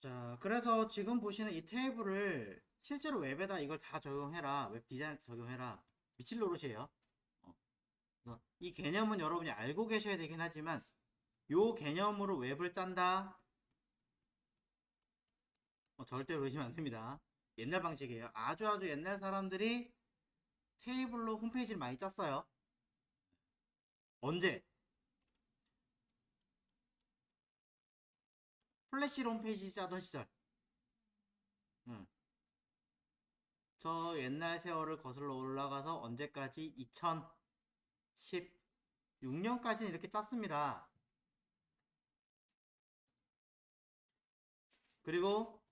자, 그래서 지금 보시는 이 테이블을 실제로 웹에다 이걸 다 적용해라. 웹 디자인에 적용해라. 미칠 노릇이에요. 그래서 이 개념은 여러분이 알고 계셔야 되긴 하지만 요 개념으로 웹을 짠다? 절대 그러시면 안 됩니다. 옛날 방식이에요. 아주 아주 옛날 사람들이 테이블로 홈페이지를 많이 짰어요. 언제? 플래시로 홈페이지 짜던 시절. 음. 저 옛날 세월을 거슬러 올라가서 언제까지? 2016년까지는 이렇게 짰습니다. 그리고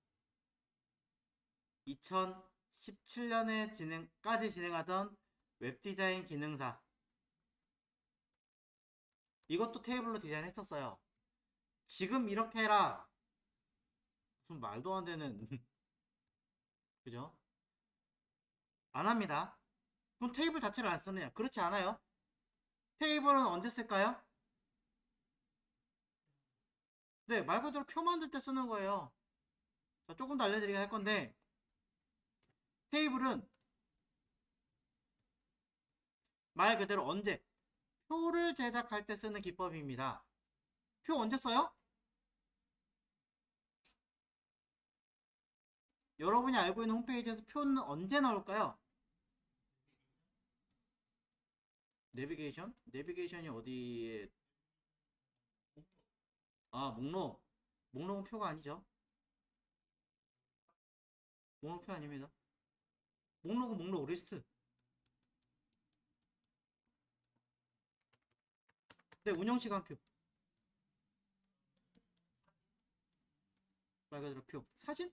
2017년에 까지 진행하던 웹디자인 기능사. 이것도 테이블로 디자인했었어요. 지금 이렇게 해라. 무슨 말도 안 되는. 그죠? 안 합니다. 그럼 테이블 자체를 안 쓰느냐? 그렇지 않아요. 테이블은 언제 쓸까요? 네, 말 그대로 표 만들 때 쓰는 거예요. 자, 조금 더 알려드리긴 할 건데, 테이블은 말 그대로 언제? 표를 제작할 때 쓰는 기법입니다. 표 언제 써요? 여러분이 알고 있는 홈페이지에서 표는 언제 나올까요? 내비게이션? 내비게이션이 어디에? 아, 목록. 목록은 표가 아니죠. 목록표 아닙니다. 목록은 목록 리스트. 네, 운영시간표. 말 그대로 표. 사진?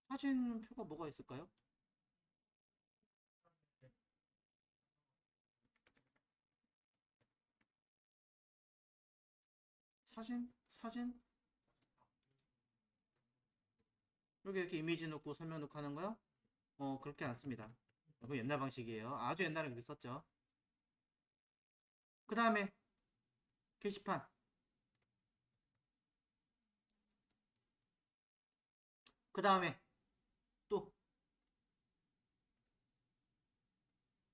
사진 표가 뭐가 있을까요? 사진? 사진? 여기 이렇게 이미지 넣고 설명 넣고 하는 거요? 그렇게 안 씁니다. 그거 옛날 방식이에요. 아주 옛날에 그렇게 썼죠. 그 다음에 게시판. 그 다음에 또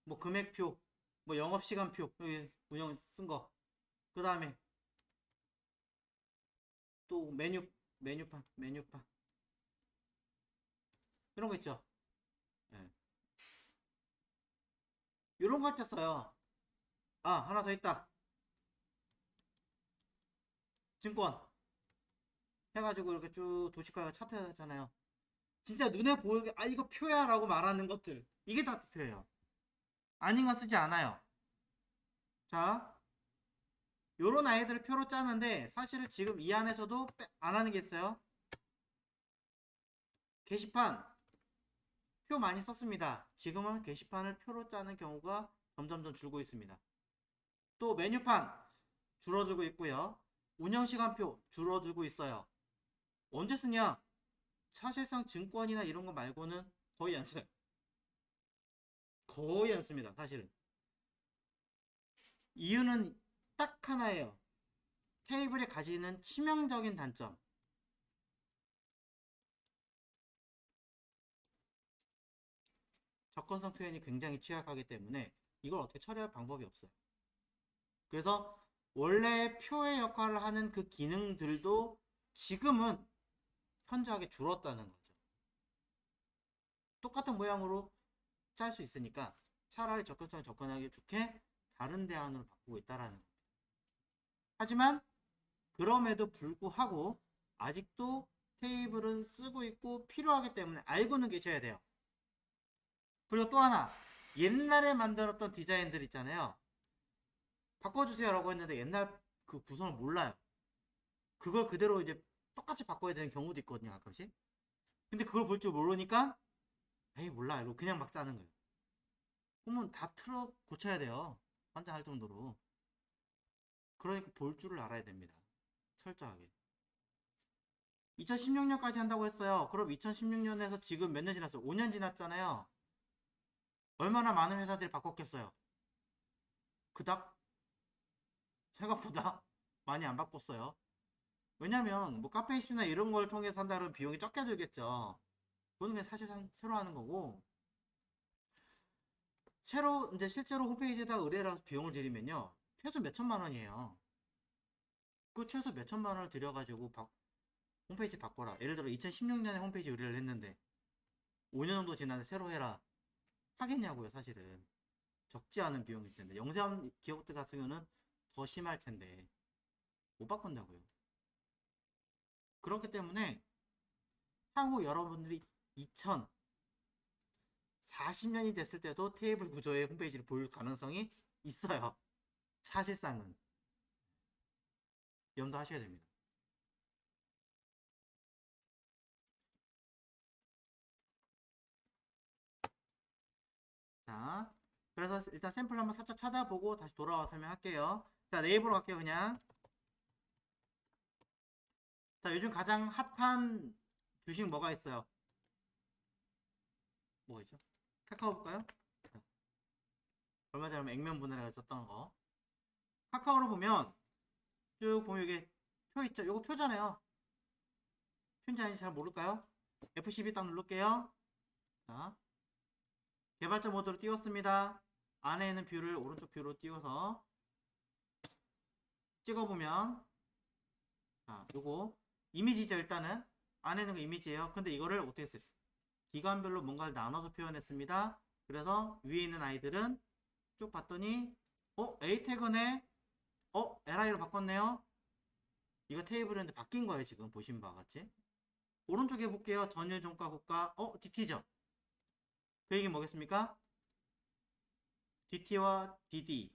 뭐 금액표, 뭐 영업시간표, 여기 운영 쓴 거. 그 다음에 또 메뉴판. 이런 거 있죠. 예. 이런 거 할 때 써요. 아, 하나 더 있다. 증권. 해가지고 이렇게 쭉 도식화가 차트 하잖아요. 진짜 눈에 보이게, 아, 이거 표야 라고 말하는 것들. 이게 다 표예요. 아닌 거 쓰지 않아요. 자, 요런 아이들을 표로 짜는데 사실은 지금 이 안에서도 안 하는 게 있어요. 게시판. 표 많이 썼습니다. 지금은 게시판을 표로 짜는 경우가 점점점 줄고 있습니다. 또 메뉴판 줄어들고 있고요. 운영시간표 줄어들고 있어요. 언제 쓰냐? 사실상 증권이나 이런 거 말고는 거의 안 써요. 거의 안 씁니다. 사실은. 이유는 딱 하나예요. 테이블이 가지는 치명적인 단점. 접근성 표현이 굉장히 취약하기 때문에 이걸 어떻게 처리할 방법이 없어요. 그래서 원래 표의 역할을 하는 그 기능들도 지금은 현저하게 줄었다는 거죠. 똑같은 모양으로 짤 수 있으니까 차라리 접근성이 접근하기 좋게 다른 대안으로 바꾸고 있다라는 겁니다. 하지만 그럼에도 불구하고 아직도 테이블은 쓰고 있고 필요하기 때문에 알고는 계셔야 돼요. 그리고 또 하나, 옛날에 만들었던 디자인들 있잖아요. 바꿔주세요 라고 했는데 옛날 그 구성을 몰라요. 그걸 그대로 이제 똑같이 바꿔야 되는 경우도 있거든요, 가끔씩. 근데 그걸 볼 줄 모르니까 에이 몰라 이러고 그냥 막 짜는 거예요. 그러면 다 틀어 고쳐야 돼요. 환장할 정도로. 그러니까 볼 줄을 알아야 됩니다. 철저하게. 2016년까지 한다고 했어요. 그럼 2016년에서 지금 몇 년 지났어요? 5년 지났잖아요. 얼마나 많은 회사들이 바꿨겠어요? 그닥 생각보다 많이 안 바꿨어요. 왜냐면 뭐 카페이시나 이런 걸 통해서 한다면 비용이 적게 들겠죠. 그거는 그냥 사실상 새로 하는 거고, 새로 이제 실제로 홈페이지에다 의뢰를 해서 비용을 들이면요 최소 몇 천만 원이에요. 그 최소 몇 천만 원을 들여가지고 홈페이지 바꿔라. 예를 들어 2016년에 홈페이지 의뢰를 했는데 5년 정도 지났는데 새로 해라. 하겠냐고요. 사실은 적지 않은 비용일 텐데, 영세한 기업들 같은 경우는 더 심할 텐데 못 바꾼다고요. 그렇기 때문에 향후 여러분들이 2040년이 됐을 때도 테이블 구조의 홈페이지를 볼 가능성이 있어요. 사실상은 염두하셔야 됩니다. 자, 그래서 일단 샘플 한번 살짝 찾아보고 다시 돌아와 설명할게요. 자, 네이버로 갈게요. 그냥. 자, 요즘 가장 핫한 주식 뭐가 있어요? 뭐가 있죠? 카카오 볼까요? 자, 얼마 전에 액면 분해를 썼던 거. 카카오로 보면 쭉 보면 이게 표 있죠? 요거 표잖아요. 표인지 아닌지 잘 모를까요? F12 딱 누를게요. 자, 개발자 모드로 띄웠습니다. 안에 있는 뷰를 오른쪽 뷰로 띄워서 찍어보면, 자, 요거 이미지죠. 일단은 안에 있는 거 이미지예요. 근데 이거를 어떻게 했어요? 기관별로 뭔가를 나눠서 표현했습니다. 그래서 위에 있는 아이들은 쭉 봤더니 A 태그네, LI로 바꿨네요. 이거 테이블인데 바뀐 거예요. 지금 보신 바와 같이. 오른쪽에 볼게요. 전일 종가 고가, DT죠. 그 얘기 뭐겠습니까? DT와 DD,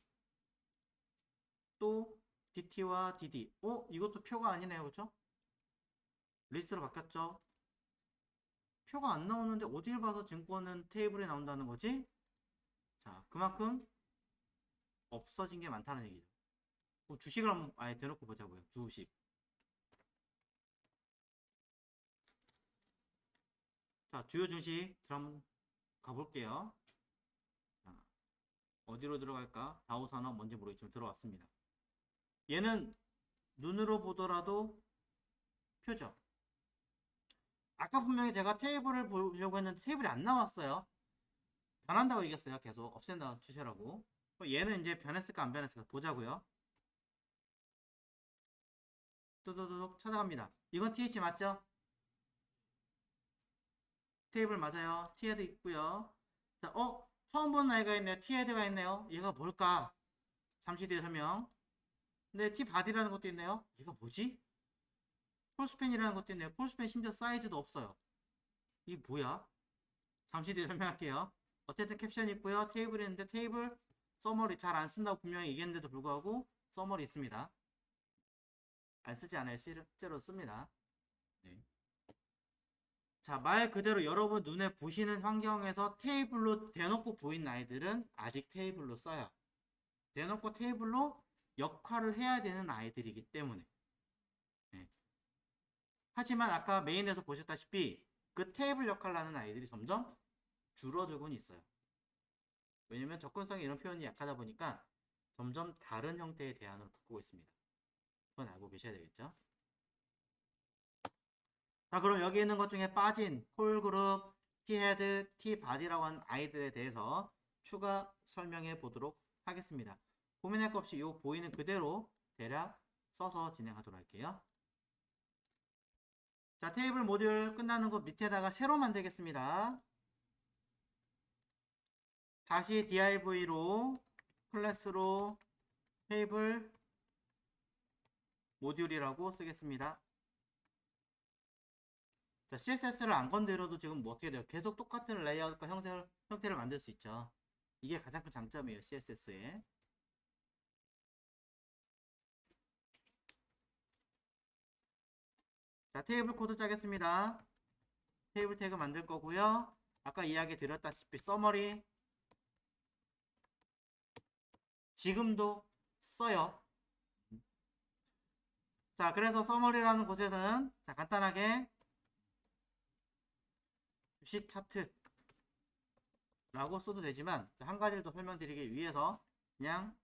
또 DT와 DD. 이것도 표가 아니네요. 그렇죠? 리스트로 바뀌었죠. 표가 안 나오는데 어딜 봐서 증권은 테이블에 나온다는 거지? 자, 그만큼 없어진 게 많다는 얘기죠. 주식을 한번 아예 대놓고 보자고요. 주식. 자, 주요 증시 한번 가볼게요. 자, 어디로 들어갈까? 다우산업 뭔지 모르겠지만 들어왔습니다. 얘는 눈으로 보더라도 표죠. 아까 분명히 제가 테이블을 보려고 했는데 테이블이 안 나왔어요. 변한다고 얘기했어요. 계속 없앤다 추세라고. 얘는 이제 변했을까 안 변했을까 보자고요. 또도독 찾아갑니다. 이건 TH 맞죠? 테이블 맞아요. T헤드 있고요. 자, 처음 보는 아이가 있네요. T헤드가 있네요. 얘가 뭘까? 잠시 뒤에 설명. 근데 T바디라는 것도 있네요. 얘가 뭐지? 폴스팬이라는 것도 있네요. 폴스팬 심지어 사이즈도 없어요. 이게 뭐야? 잠시 뒤에 설명할게요. 어쨌든 캡션이 있고요. 테이블이 있는데 테이블 서머리 잘 안 쓴다고 분명히 얘기했는데도 불구하고 서머리 있습니다. 안 쓰지 않아요. 실제로 씁니다. 네. 자, 말 그대로 여러분 눈에 보시는 환경에서 테이블로 대놓고 보이는 아이들은 아직 테이블로 써요. 대놓고 테이블로 역할을 해야 되는 아이들이기 때문에. 네. 하지만 아까 메인에서 보셨다시피 그 테이블 역할을 하는 아이들이 점점 줄어들곤 있어요. 왜냐면 접근성이 이런 표현이 약하다 보니까 점점 다른 형태의 대안으로 바꾸고 있습니다. 그건 알고 계셔야 되겠죠? 자, 그럼 여기 있는 것 중에 빠진 콜그룹, T헤드, T바디라고 하는 아이들에 대해서 추가 설명해 보도록 하겠습니다. 고민할 것 없이 이 보이는 그대로 대략 써서 진행하도록 할게요. 자, 테이블 모듈 끝나는 거 밑에다가 새로 만들겠습니다. 다시 div로 클래스로 테이블 모듈이라고 쓰겠습니다. 자, CSS를 안 건드려도 지금 뭐 어떻게 돼요? 계속 똑같은 레이아웃과 형태를 만들 수 있죠. 이게 가장 큰 장점이에요. CSS에. 자, 테이블 코드 짜겠습니다. 테이블 태그 만들 거고요. 아까 이야기 드렸다시피 서머리 지금도 써요. 자, 그래서 서머리라는 곳에는 자, 간단하게 주식 차트 라고 써도 되지만 한 가지를 더 설명드리기 위해서 그냥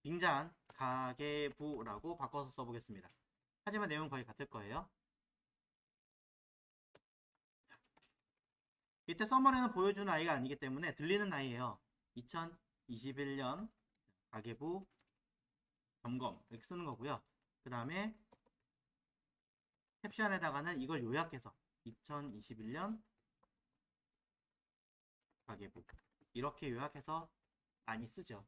빙자한 가계부라고 바꿔서 써보겠습니다. 하지만 내용은 거의 같을 거예요. 이때 서머리는 보여주는 아이가 아니기 때문에 들리는 아이예요. 2021년 가계부 점검 이렇게 쓰는 거고요. 그 다음에 캡션에다가는 이걸 요약해서 2021년 가계부 이렇게 요약해서 많이 쓰죠.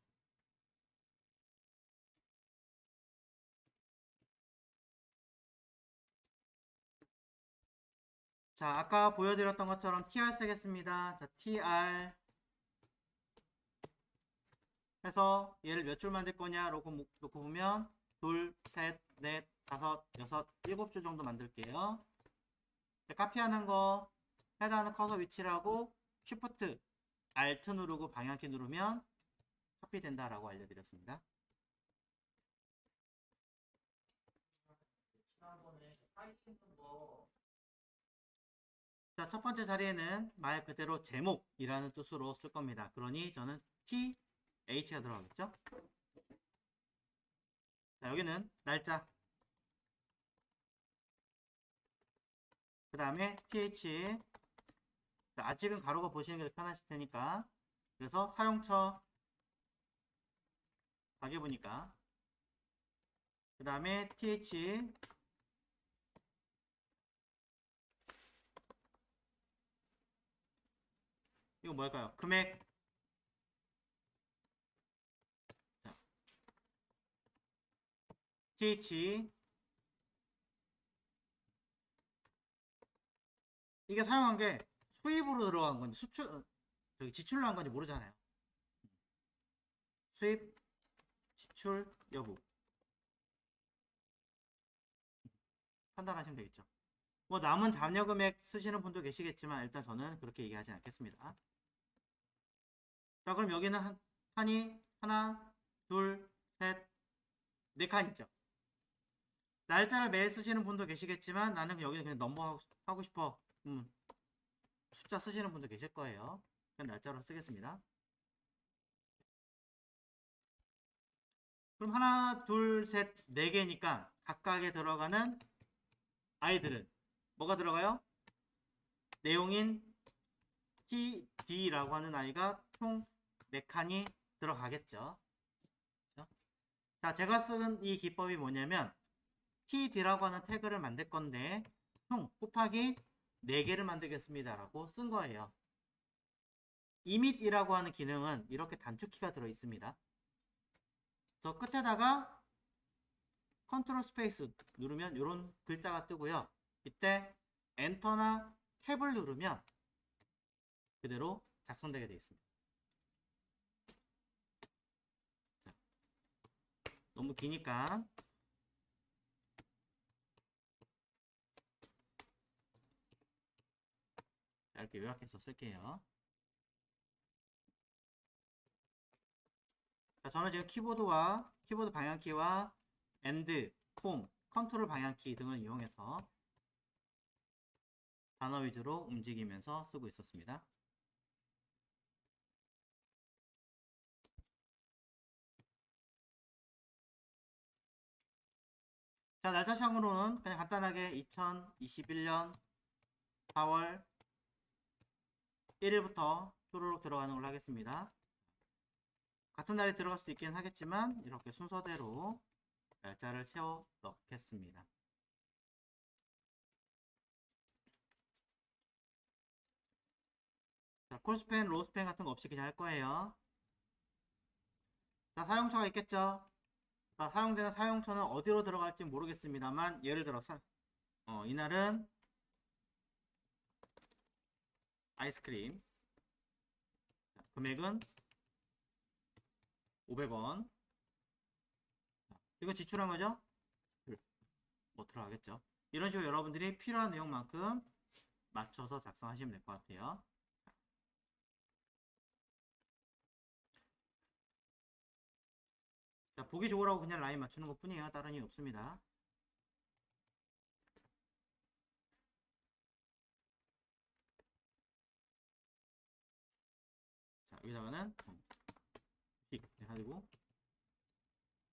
자, 아까 보여드렸던 것처럼 tr 쓰겠습니다. 자, tr 해서 얘를 몇 줄 만들 거냐 놓고 보면 둘, 셋, 넷, 다섯, 여섯, 일곱 줄 정도 만들게요. 자, 카피하는 거 해당하는 커서 위치라고 Shift, Alt 누르고 방향키 누르면 카피 된다라고 알려드렸습니다. 자, 첫 번째 자리에는 말 그대로 제목이라는 뜻으로 쓸 겁니다. 그러니 저는 TH가 들어가겠죠? 자, 여기는 날짜. 그 다음에 TH. 자, 아직은 가로가 보시는 게 더 편하실 테니까. 그래서 사용처 가계부니까. 그 다음에 TH. 이거 뭘까요? 금액. 자, TH. 이게 사용한 게 수입으로 들어간 건지 저기 지출로 한 건지 모르잖아요. 수입, 지출, 여부. 판단하시면 되겠죠. 뭐 남은 잔여 금액 쓰시는 분도 계시겠지만 일단 저는 그렇게 얘기하지 않겠습니다. 자, 그럼 여기는 칸이 하나, 둘, 셋, 네 칸 있죠. 날짜를 매일 쓰시는 분도 계시겠지만 나는 여기는 그냥 넘버 하고 싶어. 숫자 쓰시는 분도 계실 거예요. 그냥 날짜로 쓰겠습니다. 그럼 하나, 둘, 셋, 네 개니까 각각에 들어가는 아이들은 뭐가 들어가요? 내용인 TD라고 하는 아이가 총 4칸이 들어가겠죠. 그렇죠? 자, 제가 쓴 이 기법이 뭐냐면 TD라고 하는 태그를 만들 건데 총 곱하기 4개를 만들겠습니다 라고 쓴 거예요. 이밋이라고 하는 기능은 이렇게 단축키가 들어 있습니다. 저 끝에다가 컨트롤 스페이스 누르면 이런 글자가 뜨고요. 이때 엔터나 탭을 누르면 그대로 작성되게 되어 있습니다. 자, 너무 기니까 이렇게 요약해서 쓸게요. 자, 저는 지금 키보드 방향키와 엔드, 홈, 컨트롤 방향키 등을 이용해서 단어 위주로 움직이면서 쓰고 있었습니다. 자, 날짜상으로는 그냥 간단하게 2021년 4월 1일부터 쭈루룩 들어가는 걸로 하겠습니다. 같은 날이 들어갈 수도 있긴 하겠지만 이렇게 순서대로 날짜를 채워 넣겠습니다. 자, 콜스팬, 로스팬 같은 거 없이 그냥 할 거예요. 자, 사용처가 있겠죠. 자, 사용되는 사용처는 어디로 들어갈지 모르겠습니다만 예를 들어 이날은 아이스크림. 자, 금액은 500원. 이건 지출한 거죠? 뭐 들어가겠죠. 이런 식으로 여러분들이 필요한 내용만큼 맞춰서 작성하시면 될 것 같아요. 자, 보기 좋으라고 그냥 라인 맞추는 것 뿐이에요. 다른 이유 없습니다. 자, 여기다가는 주식 해가지고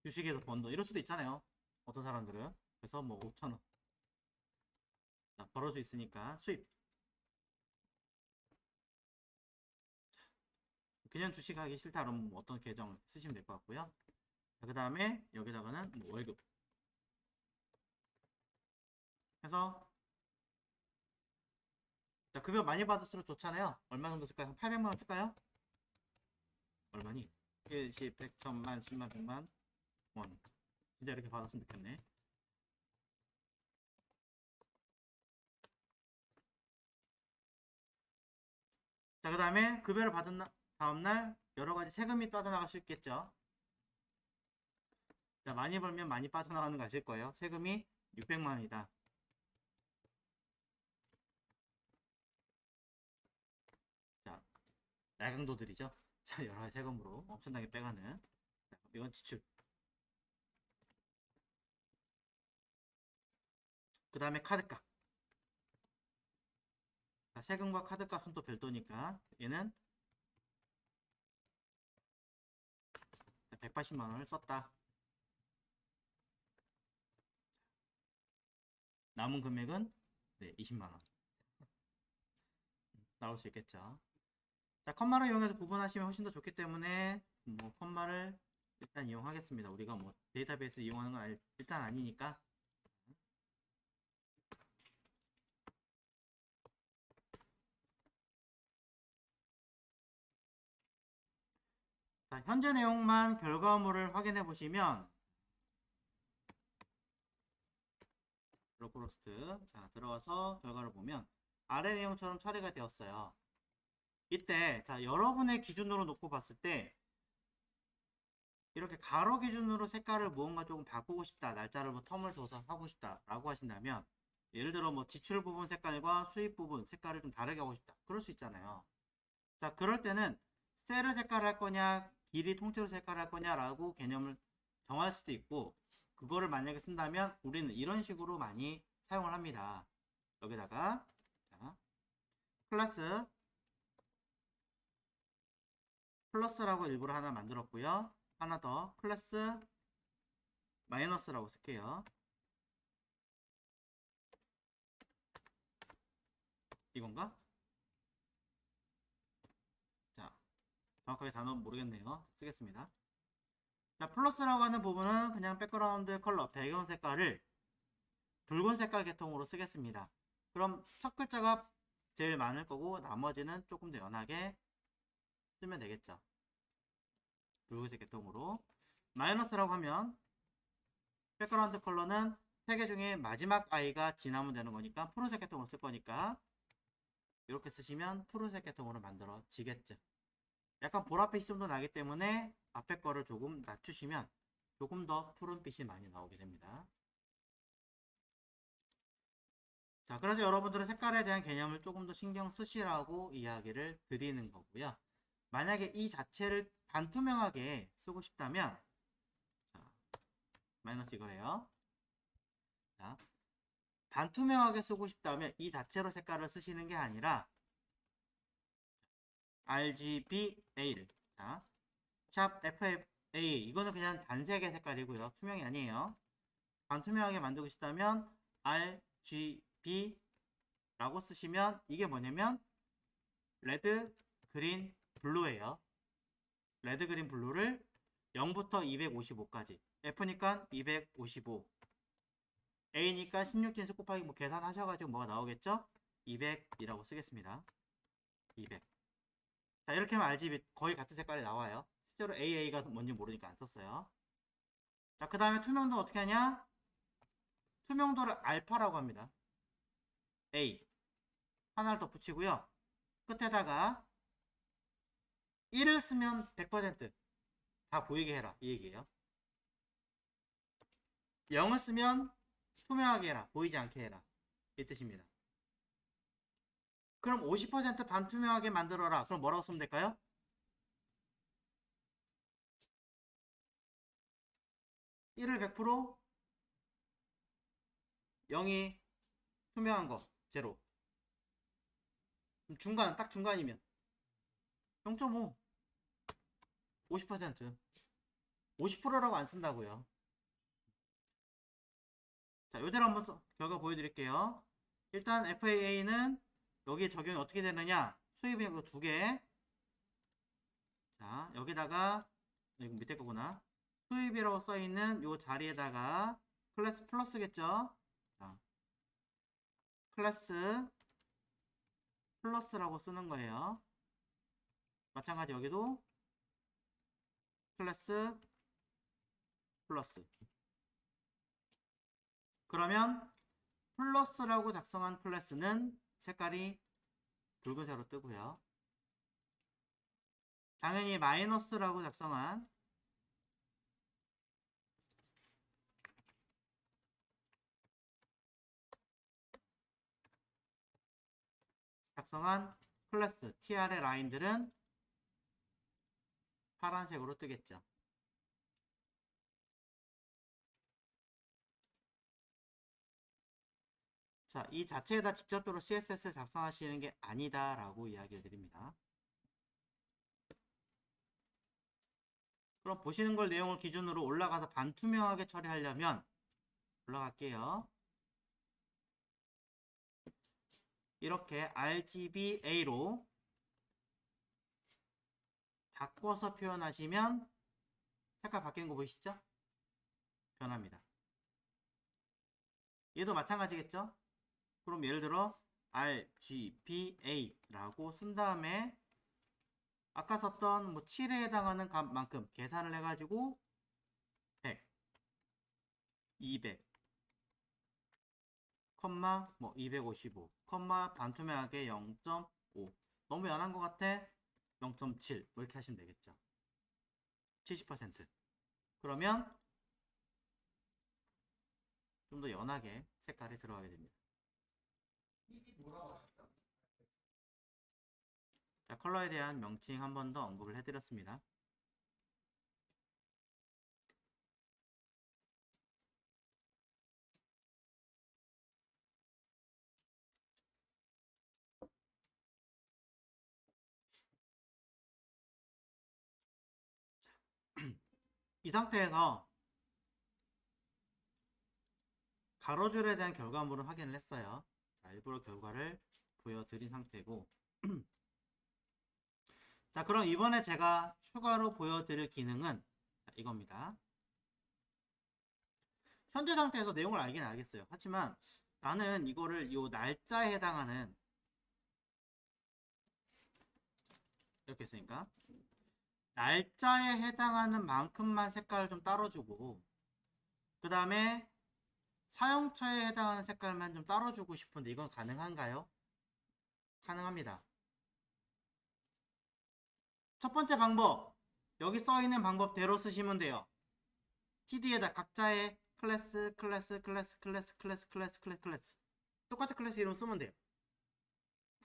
주식에서 번 돈 이럴 수도 있잖아요. 어떤 사람들은 그래서 뭐 5,000원. 자, 벌어수 있으니까 수입. 그냥 주식 하기 싫다 그러면 뭐 어떤 계정 쓰시면 될 것 같고요. 그 다음에 여기다가는 뭐 월급 해서, 자, 급여 많이 받을수록 좋잖아요. 얼마 정도 쓸까요? 한 800만원 쓸까요? 얼마니? 1, 10, 100, 1000만, 10만, 100만 원. 진짜 이렇게 받았으면 좋겠네. 자, 그 다음에 급여를 받은 다음날 여러가지 세금이 빠져나갈 수 있겠죠. 자, 많이 벌면 많이 빠져나가는 거 아실 거예요. 세금이 600만원이다. 자, 날강도들이죠. 자, 여러가지 세금으로 엄청나게 빼가는. 자, 이건 지출. 그 다음에 카드값. 자, 세금과 카드값은 또 별도니까 얘는 180만원을 썼다. 남은 금액은 네, 20만원 나올 수 있겠죠. 자, 컴마를 이용해서 구분하시면 훨씬 더 좋기 때문에 뭐 컴마를 일단 이용하겠습니다. 우리가 뭐 데이터베이스 이용하는 건 일단 아니니까. 자, 현재 내용만 결과물을 확인해 보시면 로컬호스트, 자, 들어가서 결과를 보면 아래 내용처럼 처리가 되었어요. 이때 자, 여러분의 기준으로 놓고 봤을 때 이렇게 가로 기준으로 색깔을 무언가 조금 바꾸고 싶다, 날짜를 뭐 텀을 둬서 하고 싶다 라고 하신다면, 예를 들어 뭐 지출 부분 색깔과 수입 부분 색깔을 좀 다르게 하고 싶다, 그럴 수 있잖아요. 자, 그럴 때는 셀을 색깔 할 거냐 길이 통째로 색깔 할 거냐 라고 개념을 정할 수도 있고, 그거를 만약에 쓴다면 우리는 이런 식으로 많이 사용을 합니다. 여기다가 자, 클래스 플러스라고 일부러 하나 만들었고요. 하나 더 클래스 마이너스라고 쓸게요. 이건가? 자, 정확하게 단어는 모르겠네요. 쓰겠습니다. 자, 플러스라고 하는 부분은 그냥 백그라운드 컬러 배경 색깔을 붉은 색깔 계통으로 쓰겠습니다. 그럼 첫 글자가 제일 많을 거고 나머지는 조금 더 연하게 쓰면 되겠죠. 붉은색 계통으로. 마이너스라고 하면 백그라운드 컬러는 세 개 중에 마지막 아이가 지나면 되는 거니까 푸른색 계통으로 쓸 거니까 이렇게 쓰시면 푸른색 계통으로 만들어지겠죠. 약간 보랏빛이 좀 더 나기 때문에 앞에 거를 조금 낮추시면 조금 더 푸른빛이 많이 나오게 됩니다. 자, 그래서 여러분들은 색깔에 대한 개념을 조금 더 신경 쓰시라고 이야기를 드리는 거고요. 만약에 이 자체를 반투명하게 쓰고 싶다면, 자, 마이너스 이거래요. 자, 반투명하게 쓰고 싶다면 이 자체로 색깔을 쓰시는 게 아니라 RGBA를, 자, 샵 FFA, 이거는 그냥 단색의 색깔이고요. 투명이 아니에요. 반투명하게 만들고 싶다면 RGB라고 쓰시면 이게 뭐냐면 레드, 그린, 블루예요. 레드, 그린, 블루를 0부터 255까지, F니까 255, A니까 16진수 곱하기 뭐 계산하셔가지고 뭐가 나오겠죠? 200이라고 쓰겠습니다. 200. 자, 이렇게 하면 RGB 거의 같은 색깔이 나와요. 실제로 AA가 뭔지 모르니까 안 썼어요. 자, 그 다음에 투명도 어떻게 하냐? 투명도를 알파라고 합니다. A 하나를 더 붙이고요. 끝에다가 1을 쓰면 100%다 보이게 해라, 이 얘기예요. 0을 쓰면 투명하게 해라, 보이지 않게 해라, 이 뜻입니다. 그럼 50% 반투명하게 만들어라. 그럼 뭐라고 쓰면 될까요? 1을 100%, 0이 투명한 거 제로, 중간, 딱 중간이면 0.5, 50%, 50%라고 안 쓴다고요. 자, 요대로 한번 결과 보여드릴게요. 일단 FAA는 여기 적용이 어떻게 되느냐? 수입이 이거 두 개. 자, 여기다가 이거 밑에 거구나. 수입이라고 써있는 요 자리에다가 클래스 플러스겠죠? 자, 클래스 플러스라고 쓰는 거예요. 마찬가지 여기도 클래스 플러스. 그러면 플러스라고 작성한 클래스는 색깔이 붉은색으로 뜨고요. 당연히 마이너스라고 작성한 클래스 TR의 라인들은 파란색으로 뜨겠죠. 자, 이 자체에다 직접적으로 CSS를 작성하시는 게 아니다 라고 이야기를 드립니다. 그럼 보시는 걸 내용을 기준으로 올라가서 반투명하게 처리하려면 올라갈게요. 이렇게 RGBA로 바꿔서 표현하시면 색깔 바뀌는 거 보이시죠? 변합니다. 얘도 마찬가지겠죠? 그럼 예를 들어 RGBA라고 쓴 다음에 아까 썼던 뭐 7에 해당하는 값만큼 계산을 해가지고 100, 200, 컴마 뭐 255, 컴마 반투명하게 0.5. 너무 연한 것 같아? 0.7 이렇게 하시면 되겠죠. 70%. 그러면 좀 더 연하게 색깔이 들어가게 됩니다. 자, 컬러에 대한 명칭 한 번 더 언급을 해드렸습니다. 이 상태에서 가로줄에 대한 결과물을 확인을 했어요. 자, 일부러 결과를 보여드린 상태고 자, 그럼 이번에 제가 추가로 보여드릴 기능은 이겁니다. 현재 상태에서 내용을 알긴 알겠어요. 하지만 나는 이거를 이 날짜에 해당하는 이렇게 했으니까 날짜에 해당하는 만큼만 색깔을 좀 따로 주고 그 다음에 사용처에 해당하는 색깔만 좀 따로 주고 싶은데 이건 가능한가요? 가능합니다. 첫 번째 방법, 여기 써있는 방법대로 쓰시면 돼요. TD에다 각자의 클래스 똑같은 클래스 이름 쓰면 돼요.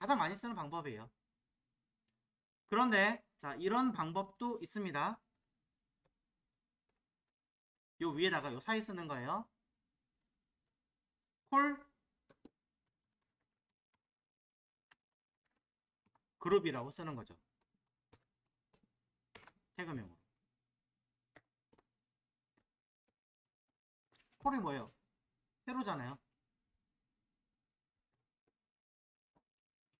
가장 많이 쓰는 방법이에요. 그런데 자, 이런 방법도 있습니다. 요 위에다가 요 사이 쓰는 거예요. 콜 그룹이라고 쓰는 거죠. 태그명으로. 콜이 뭐예요? 세로잖아요.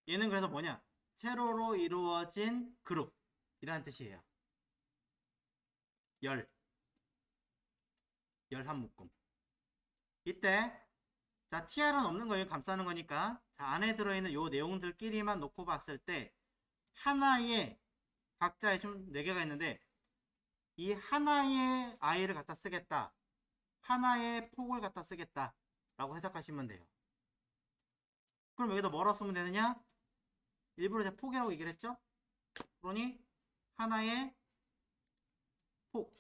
얘는 그래서 뭐냐? 세로로 이루어진 그룹 이라는 뜻이에요. 열 한 묶음. 이때 자, TR은 없는 거예요. 감싸는 거니까. 자, 안에 들어있는 요 내용들끼리만 놓고 봤을 때 하나의 각자의 좀 4개가 있는데 이 하나의 아이를 갖다 쓰겠다. 하나의 폭을 갖다 쓰겠다. 라고 해석하시면 돼요. 그럼 여기다 뭐라고 쓰면 되느냐? 일부러 제가 폭이라고 얘기를 했죠? 그러니 하나의 폭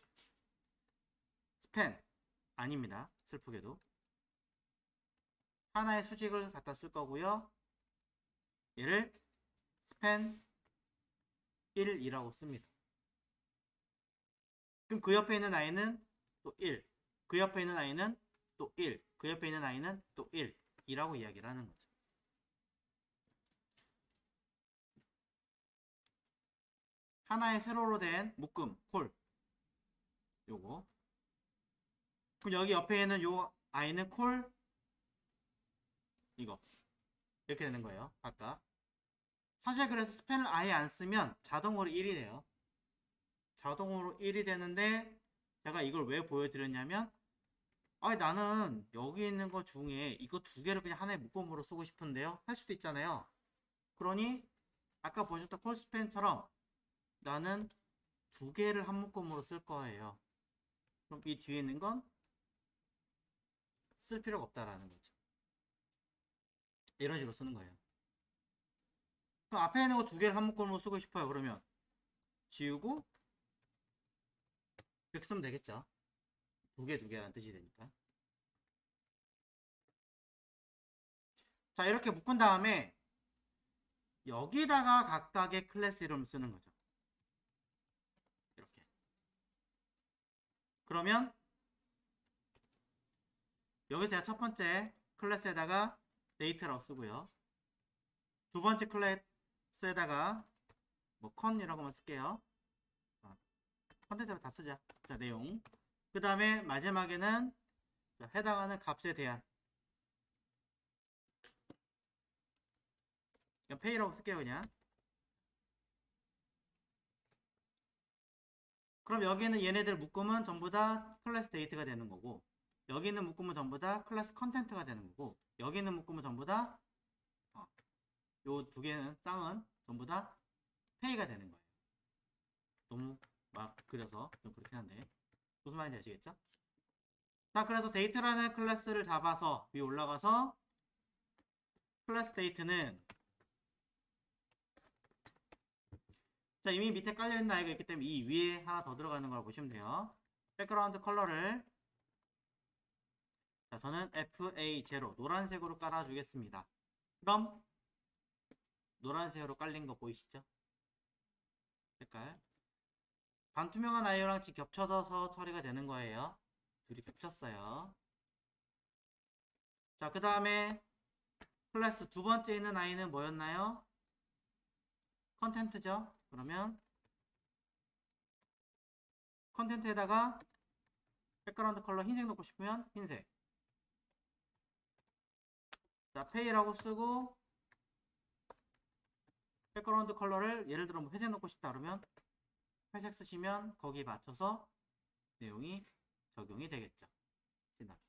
스팬 아닙니다. 슬프게도 하나의 수직을 갖다 쓸 거고요. 얘를 스팬 1이라고 씁니다. 그럼 그 옆에 있는 아이는 또 1, 그 옆에 있는 아이는 또 1, 그 옆에 있는 아이는 또 1 이라고 이야기를 하는 거죠. 하나의 세로로 된 묶음 콜 요거. 그럼 여기 옆에 있는 요 아이는 콜 이거 이렇게 되는 거예요. 아까 사실 그래서 스팬을 아예 안 쓰면 자동으로 1이 돼요. 자동으로 1이 되는데 제가 이걸 왜 보여드렸냐면 나는 여기 있는 거 중에 이거 두 개를 그냥 하나의 묶음으로 쓰고 싶은데요 할 수도 있잖아요. 그러니 아까 보셨던 콜스팬처럼 나는 두 개를 한 묶음으로 쓸 거예요. 그럼 이 뒤에 있는 건 쓸 필요가 없다라는 거죠. 이런 식으로 쓰는 거예요. 그럼 앞에 있는 거 두 개를 한 묶음으로 쓰고 싶어요. 그러면 지우고 이렇게 쓰면 되겠죠. 두 개라는 뜻이 되니까. 자, 이렇게 묶은 다음에 여기다가 각각의 클래스 이름을 쓰는 거죠. 이렇게. 그러면 여기서 제가 첫 번째 클래스에다가 데이터라고 쓰고요. 두 번째 클래스에다가 뭐 컨이라고만 쓸게요. 컨텐츠로 다 쓰자. 자, 내용. 그 다음에 마지막에는 해당하는 값에 대한 그냥 pay라고 쓸게요. 그냥. 그럼 여기는 얘네들 묶음은 전부 다 클래스 데이트가 되는 거고, 여기 있는 묶음은 전부 다 클래스 컨텐트가 되는 거고, 여기 있는 묶음은 전부 다 요 두 개는 쌍은 전부 다 페이가 되는 거예요. 너무 막 그려서 좀 그렇긴 한데 무슨 말인지 아시겠죠? 자, 그래서 데이트라는 클래스를 잡아서 위에 올라가서 클래스 데이트는 자, 이미 밑에 깔려있는 아이가 있기 때문에 이 위에 하나 더 들어가는 걸 보시면 돼요. 백그라운드 컬러를 자, 저는 FA0 노란색으로 깔아주겠습니다. 그럼 노란색으로 깔린 거 보이시죠? 색깔. 반투명한 아이랑 지금 겹쳐서 처리가 되는 거예요. 둘이 겹쳤어요. 자, 그 다음에 클래스 두 번째 있는 아이는 뭐였나요? 컨텐트죠. 그러면 컨텐트에다가 백그라운드 컬러 흰색 넣고 싶으면 흰색. 자, 페이라고 쓰고 백그라운드 컬러를 예를 들어 뭐 회색 넣고 싶다 그러면 회색 쓰시면 거기에 맞춰서 내용이 적용이 되겠죠. 진하게.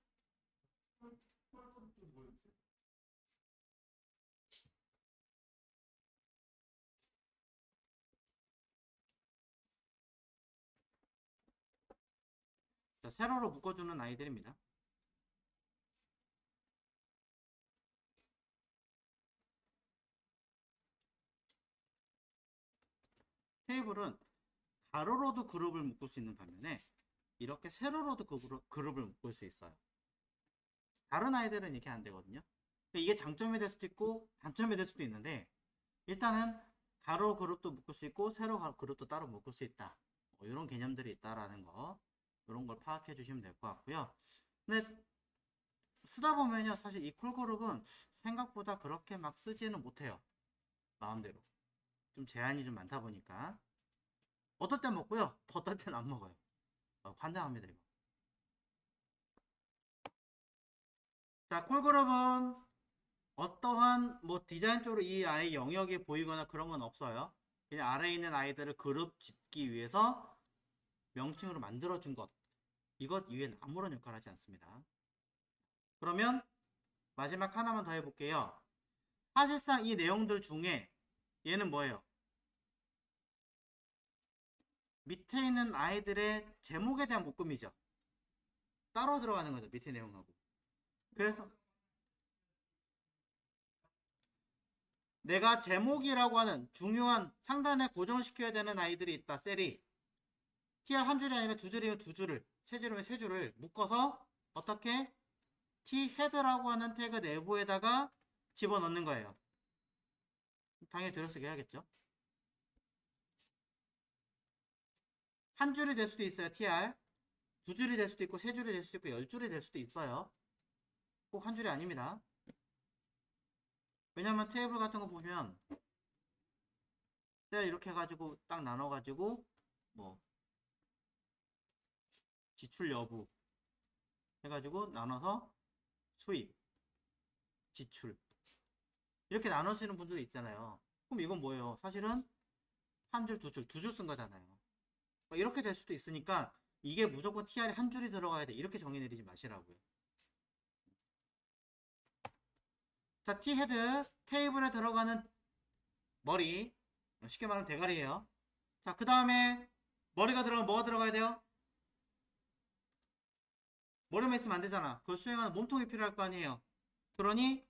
자, 세로로 묶어주는 아이들입니다. 테이블은 가로로도 그룹을 묶을 수 있는 반면에 이렇게 세로로도 그룹을 묶을 수 있어요. 다른 아이들은 이렇게 안 되거든요. 이게 장점이 될 수도 있고 단점이 될 수도 있는데 일단은 가로 그룹도 묶을 수 있고 세로 그룹도 따로 묶을 수 있다. 이런 개념들이 있다라는 거 이런 걸 파악해 주시면 될 것 같고요. 근데 쓰다 보면요 사실 이 콜그룹은 생각보다 그렇게 막 쓰지는 못해요. 마음대로 좀 제한이 좀 많다 보니까 어떨 땐 먹고요 어떨 땐 안 먹어요. 환장합니다 이거. 자, 콜그룹은 어떠한 뭐 디자인적으로 이 아이 영역이 보이거나 그런 건 없어요. 그냥 아래에 있는 아이들을 그룹 짓기 위해서 명칭으로 만들어준 것 이것 이외엔 아무런 역할을 하지 않습니다. 그러면 마지막 하나만 더 해볼게요. 사실상 이 내용들 중에 얘는 뭐예요? 밑에 있는 아이들의 제목에 대한 묶음이죠. 따로 들어가는 거죠. 밑에 내용하고. 그래서 내가 제목이라고 하는 중요한 상단에 고정시켜야 되는 아이들이 있다. 셀이 tr 한 줄이 아니라 두 줄이면 두 줄을, 세 줄이면 세 줄을 묶어서 어떻게 t 헤드라고 하는 태그 내부에다가 집어넣는 거예요. 당연히 들어쓰기 해야겠죠. 한 줄이 될 수도 있어요. tr 두 줄이 될 수도 있고 세 줄이 될 수도 있고 10줄이 될 수도 있어요. 꼭 한 줄이 아닙니다. 왜냐면 테이블 같은 거 보면 셀 이렇게 해가지고 딱 나눠가지고 뭐 지출 여부 해가지고 나눠서 수입 지출 이렇게 나누시는 분들도 있잖아요. 그럼 이건 뭐예요? 사실은 한 줄, 두 줄 쓴 거잖아요. 이렇게 될 수도 있으니까 이게 무조건 TR에 한 줄이 들어가야 돼. 이렇게 정의 내리지 마시라고요. 자, T헤드 테이블에 들어가는 머리, 쉽게 말하면 대가리예요. 자, 그 다음에 머리가 들어가면 뭐가 들어가야 돼요? 머리만 있으면 안 되잖아. 그걸 수행하는 몸통이 필요할 거 아니에요. 그러니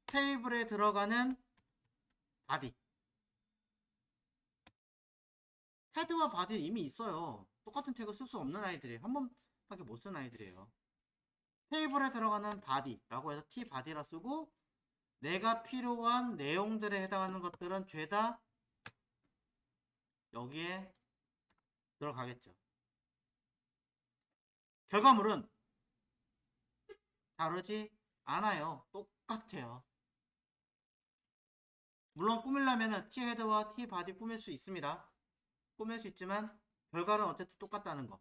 테이블에 들어가는 바디. 헤드와 바디는 이미 있어요. 똑같은 태그 쓸 수 없는 아이들이에요. 한 번밖에 못 쓴 아이들이에요. 테이블에 들어가는 바디라고 해서 T바디라 쓰고 내가 필요한 내용들에 해당하는 것들은 죄다 여기에 들어가겠죠. 결과물은 다르지 않아요. 똑같아요. 물론 꾸밀려면 T헤드와 T바디 꾸밀 수 있습니다. 꾸밀 수 있지만 결과는 어쨌든 똑같다는 거.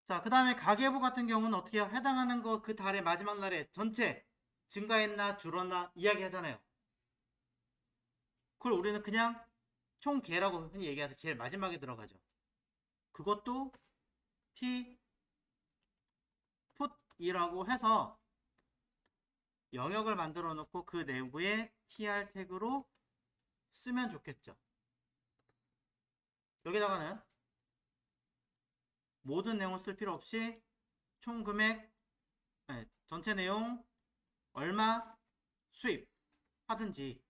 자, 그 다음에 가계부 같은 경우는 어떻게 해요? 해당하는 거 그 달의 마지막 날에 전체 증가했나 줄었나 이야기 하잖아요. 그걸 우리는 그냥 총계라고 흔히 얘기하듯 제일 마지막에 들어가죠. 그것도 T put이라고 해서 영역을 만들어 놓고 그 내부에 tr 태그로 쓰면 좋겠죠. 여기다가는 모든 내용을 쓸 필요 없이 총 금액, 전체 내용, 얼마, 수입 하든지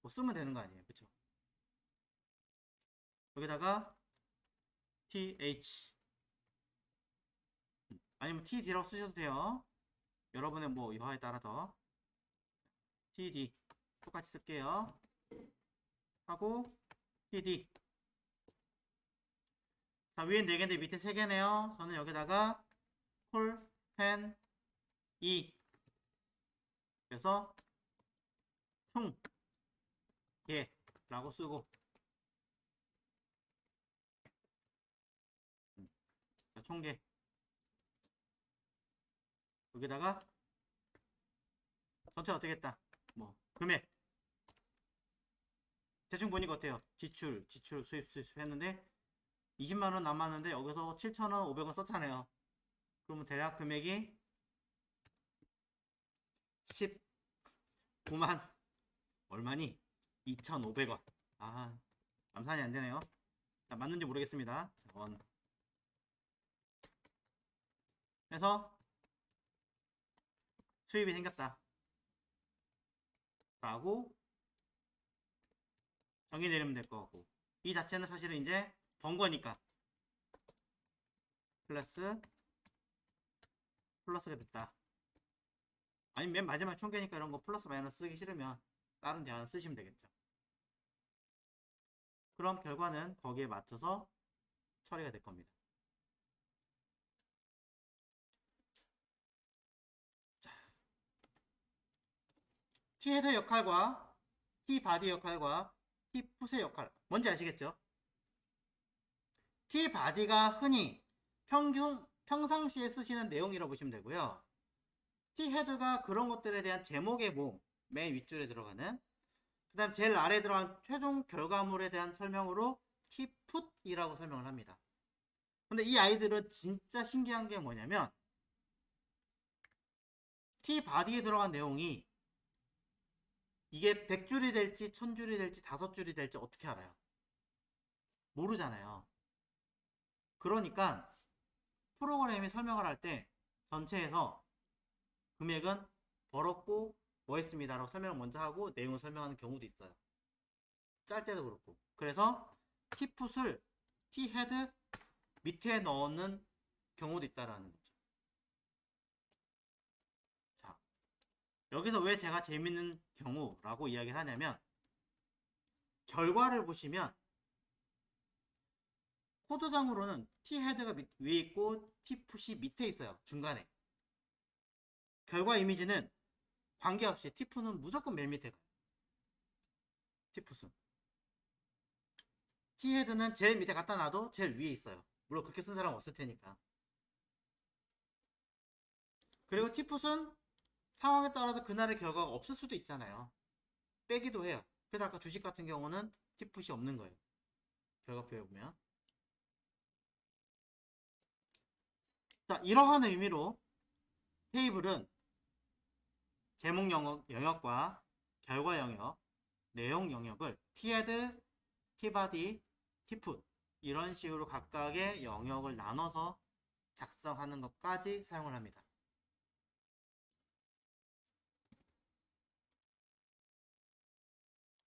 뭐 쓰면 되는 거 아니에요. 그쵸? 여기다가 th 아니면 td라고 쓰셔도 돼요. 여러분의 뭐 유화에 따라서 td 똑같이 쓸게요. 하고 td. 자, 위에 4개인데 밑에 3개네요. 저는 여기다가 콜, 펜, 2 그래서 총 개라고 쓰고 자, 총개 여기다가 전체 어떻게 했다 뭐 금액 대충 보니까 어때요? 지출 수입 했는데 20만원 남았는데 여기서 7,000원 500원 썼잖아요. 그러면 대략 금액이 19만 얼마니? 2,500원. 아, 암산이 안 되네요. 자, 맞는지 모르겠습니다. 자, 원. 그래서 수입이 생겼다. 라고 정의 내리면 될 것 같고. 이 자체는 사실은 이제 번거니까. 플러스가 됐다. 아니면 맨 마지막 총계니까 이런 거 플러스 마이너스 쓰기 싫으면 다른 대안 쓰시면 되겠죠. 그럼 결과는 거기에 맞춰서 처리가 될 겁니다. 자, T헤드 역할과 T바디 역할과 T풋의 역할 뭔지 아시겠죠? T바디가 흔히 평상시에 쓰시는 내용이라고 보시면 되고요. T헤드가 그런 것들에 대한 제목의 모음, 맨 윗줄에 들어가는 그 다음 제일 아래에 들어간 최종 결과물에 대한 설명으로 T풋이라고 설명을 합니다. 근데 이 아이들은 진짜 신기한 게 뭐냐면 T바디에 들어간 내용이 이게 100줄이 될지 1000줄이 될지 5줄이 될지 어떻게 알아요? 모르잖아요. 그러니까 프로그램이 설명을 할 때 전체에서 금액은 벌었고 뭐 했습니다 라고 설명을 먼저 하고 내용을 설명하는 경우도 있어요. 짤 때도 그렇고. 그래서 T풋을 T헤드 밑에 넣는 경우도 있다라는 거죠. 자, 여기서 왜 제가 재밌는 경우라고 이야기를 하냐면 결과를 보시면 코드상으로는 T헤드가 위에 있고 T풋이 밑에 있어요. 중간에. 결과 이미지는 관계없이 T풋은 무조건 맨 밑에 가요. T풋은. T헤드는 제일 밑에 갖다 놔도 제일 위에 있어요. 물론 그렇게 쓴 사람은 없을 테니까. 그리고 티풋은 상황에 따라서 그날의 결과가 없을 수도 있잖아요. 빼기도 해요. 그래서 아까 주식 같은 경우는 티풋이 없는 거예요. 결과표에 보면. 자, 이러한 의미로 테이블은 제목 영역과 결과 영역, 내용 영역을 티헤드, 티바디, 티풋 이런 식으로 각각의 영역을 나눠서 작성하는 것까지 사용을 합니다.